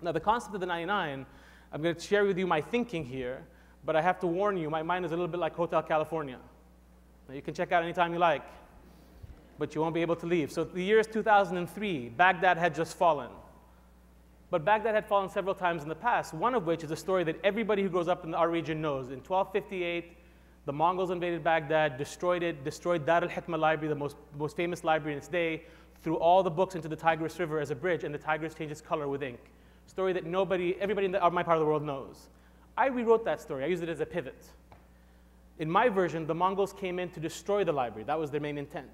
Now, the concept of the 99, I'm going to share with you my thinking here, but I have to warn you, my mind is a little bit like Hotel California. Now, you can check out anytime you like, but you won't be able to leave. So the year is 2003. Baghdad had just fallen. But Baghdad had fallen several times in the past, one of which is a story that everybody who grows up in our region knows. In 1258, the Mongols invaded Baghdad, destroyed it, destroyed Dar al-Hikmah library, the most famous library in its day, threw all the books into the Tigris River as a bridge, and the Tigris changed its color with ink. Story that everybody in my part of the world knows. I rewrote that story. I used it as a pivot. In my version, the Mongols came in to destroy the library. That was their main intent.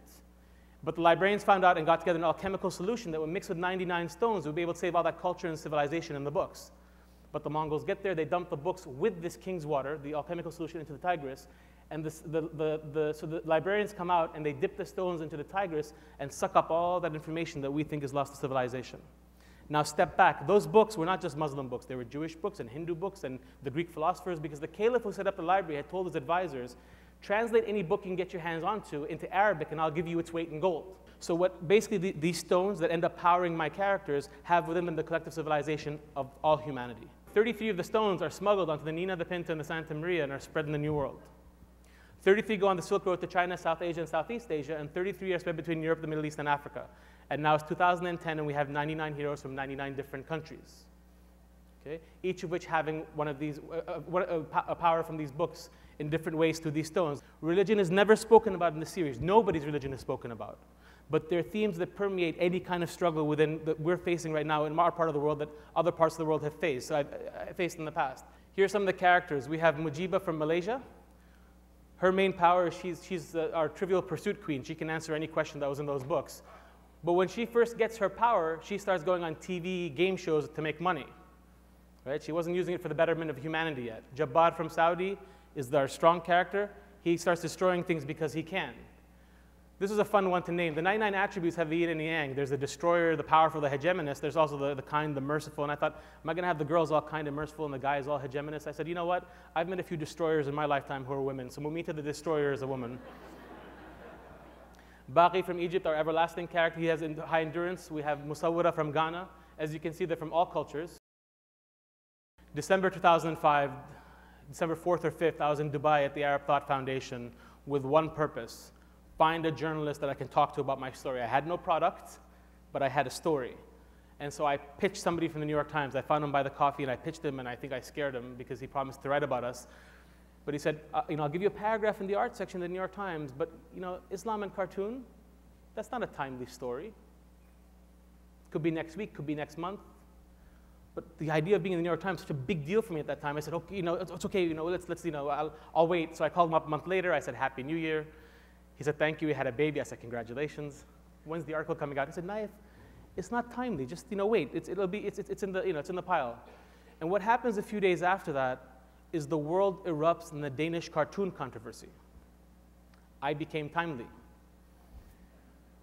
But the librarians found out and got together an alchemical solution that when mixed with 99 stones, would be able to save all that culture and civilization in the books. But the Mongols get there, they dump the books with this king's water, the alchemical solution, into the Tigris. And so the librarians come out and they dip the stones into the Tigris and suck up all that information that we think is lost to civilization. Now step back. Those books were not just Muslim books. They were Jewish books and Hindu books and the Greek philosophers, because the caliph who set up the library had told his advisors, translate any book you can get your hands onto into Arabic and I'll give you its weight in gold. So what basically these stones that end up powering my characters have within them the collective civilization of all humanity. 33 of the stones are smuggled onto the Nina, the Pinta, and the Santa Maria and are spread in the New World. 33 go on the Silk Road to China, South Asia, and Southeast Asia, and 33 are spread between Europe, the Middle East, and Africa. And now it's 2010, and we have 99 heroes from 99 different countries, okay? Each of which having one of these, a power from these books in different ways through these stones. Religion is never spoken about in the series. Nobody's religion is spoken about. But there are themes that permeate any kind of struggle that we're facing right now in our part of the world that other parts of the world have faced, I faced in the past. Here are some of the characters. We have Mujiba from Malaysia. Her main power is she's our Trivial Pursuit queen. She can answer any question that was in those books. But when she first gets her power, she starts going on TV game shows to make money. Right? She wasn't using it for the betterment of humanity yet. Jabbar from Saudi is our strong character. He starts destroying things because he can. This is a fun one to name. The 99 attributes have the yin and the yang. There's the destroyer, the powerful, the hegemonist. There's also the kind, the merciful. And I thought, am I going to have the girls all kind and merciful and the guys all hegemonist? I said, you know what? I've met a few destroyers in my lifetime who are women, so Mumita the destroyer is a woman. Baqi from Egypt, our everlasting character. He has high endurance. We have Musawwira from Ghana. As you can see, they're from all cultures. December 2005, December 4th or 5th, I was in Dubai at the Arab Thought Foundation with one purpose: find a journalist that I can talk to about my story. I had no product, but I had a story. And so I pitched somebody from the New York Times. I found him by the coffee and I pitched him, and I think I scared him because he promised to write about us. But he said, I'll give you a paragraph in the art section of the New York Times, but Islam and cartoon, that's not a timely story. Could be next week, could be next month. But the idea of being in the New York Times was such a big deal for me at that time. I said, okay, it's okay, let's I'll wait. So I called him up a month later. I said, Happy New Year. He said, thank you. He had a baby. I said, congratulations. When's the article coming out? He said, Naif, it's not timely. Just wait. It's in the pile. And what happens a few days after that is the world erupts in the Danish cartoon controversy. I became timely.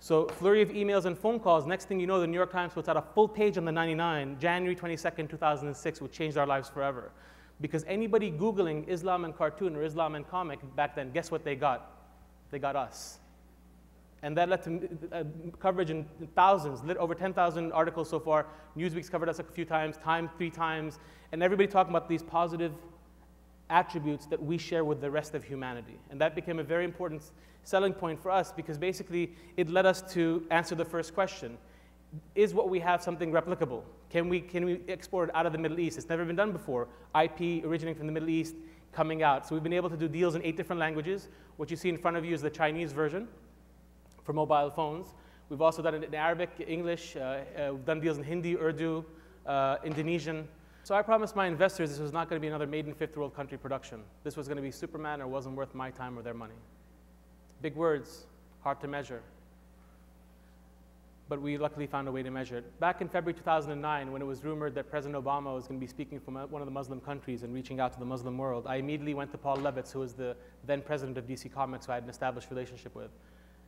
So flurry of emails and phone calls. Next thing you know, the New York Times puts out a full page on the 99, January 22nd, 2006, which changed our lives forever. Because anybody Googling Islam and cartoon or Islam and comic back then, guess what they got? They got us. And that led to coverage in thousands, over 10,000 articles so far. Newsweek's covered us a few times, Time 3 times, and everybody talking about these positive attributes that we share with the rest of humanity. And that became a very important selling point for us, because basically it led us to answer the first question. Is what we have something replicable? Can we export it out of the Middle East? It's never been done before. IP originating from the Middle East, coming out. So we've been able to do deals in 8 different languages. What you see in front of you is the Chinese version for mobile phones. We've also done it in Arabic, English. We've done deals in Hindi, Urdu, Indonesian. So I promised my investors this was not going to be another made in fifth world country production. This was going to be Superman, or wasn't worth my time or their money. Big words, hard to measure. But we luckily found a way to measure it. Back in February 2009, when it was rumored that President Obama was going to be speaking from one of the Muslim countries and reaching out to the Muslim world, I immediately went to Paul Levitz, who was the then president of DC Comics, who I had an established relationship with.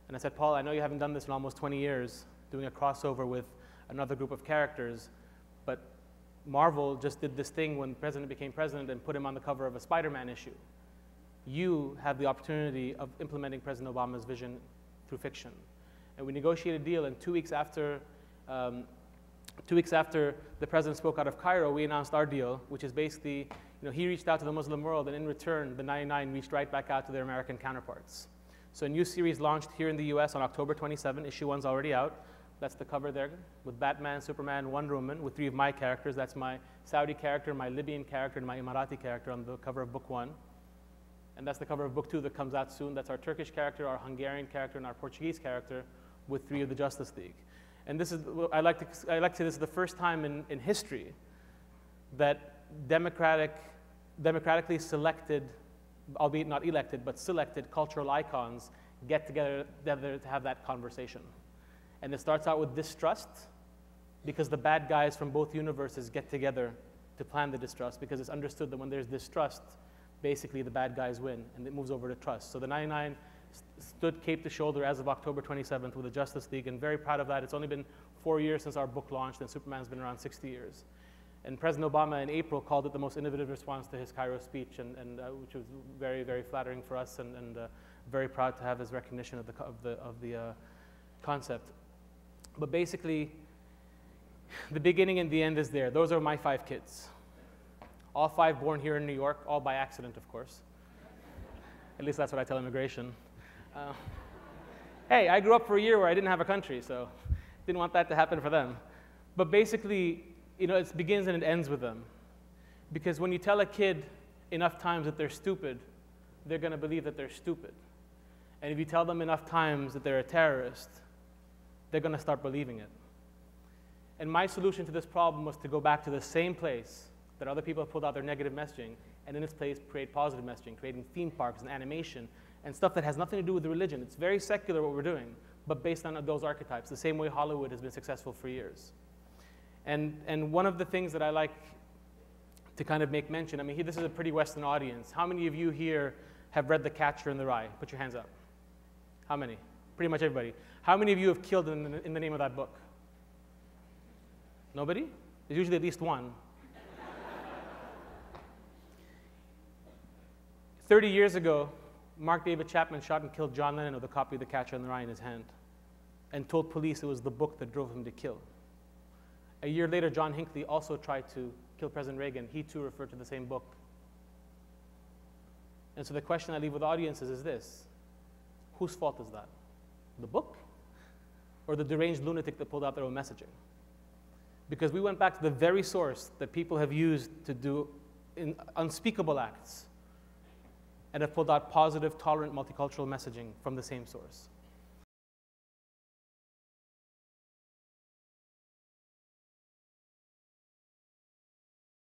And I said, Paul, I know you haven't done this in almost 20 years, doing a crossover with another group of characters, but Marvel just did this thing when the president became president and put him on the cover of a Spider-Man issue. You have the opportunity of implementing President Obama's vision through fiction. And we negotiated a deal, and 2 weeks after 2 weeks after the president spoke out of Cairo, we announced our deal, which is basically, he reached out to the Muslim world, and in return, the 99 reached right back out to their American counterparts. So a new series launched here in the US on October 27. Issue 1's already out. That's the cover there, with Batman, Superman, Wonder Woman, with 3 of my characters. That's my Saudi character, my Libyan character, and my Emirati character on the cover of book 1. And that's the cover of book 2 that comes out soon. That's our Turkish character, our Hungarian character, and our Portuguese character, with 3 of the Justice League. And this is, I like to say this is the first time in history that democratically selected, albeit not elected, but selected cultural icons get together to have that conversation. And it starts out with distrust, because the bad guys from both universes get together to plan the distrust, because it's understood that when there's distrust, basically the bad guys win, and it moves over to trust. So the 99 stood cape to shoulder as of October 27th with the Justice League, and very proud of that. It's only been 4 years since our book launched, and Superman's been around 60 years. And President Obama in April called it the most innovative response to his Cairo speech, which was very, very flattering for us, and very proud to have his recognition of the concept. But basically, the beginning and the end is there. Those are my 5 kids. All 5 born here in New York, all by accident, of course. At least that's what I tell immigration. Hey, I grew up for a year where I didn't have a country, so didn't want that to happen for them. But basically, it begins and it ends with them. Because when you tell a kid enough times that they're stupid, they're going to believe that they're stupid. And if you tell them enough times that they're a terrorist, they're going to start believing it. And my solution to this problem was to go back to the same place that other people have pulled out their negative messaging, and in its place create positive messaging, creating theme parks and animation and stuff that has nothing to do with the religion. It's very secular what we're doing, but based on those archetypes, the same way Hollywood has been successful for years. And one of the things that I like to kind of make mention, this is a pretty Western audience. How many of you here have read The Catcher in the Rye? Put your hands up. How many? Pretty much everybody. How many of you have killed in the name of that book? Nobody? There's usually at least one. 30 years ago, Mark David Chapman shot and killed John Lennon with a copy of The Catcher in the Rye in his hand, and told police it was the book that drove him to kill. A year later, John Hinckley also tried to kill President Reagan. He too referred to the same book. And so the question I leave with audiences is this: whose fault is that? The book? Or the deranged lunatic that pulled out their own messaging? Because we went back to the very source that people have used to do unspeakable acts, and have pulled out positive, tolerant, multicultural messaging from the same source.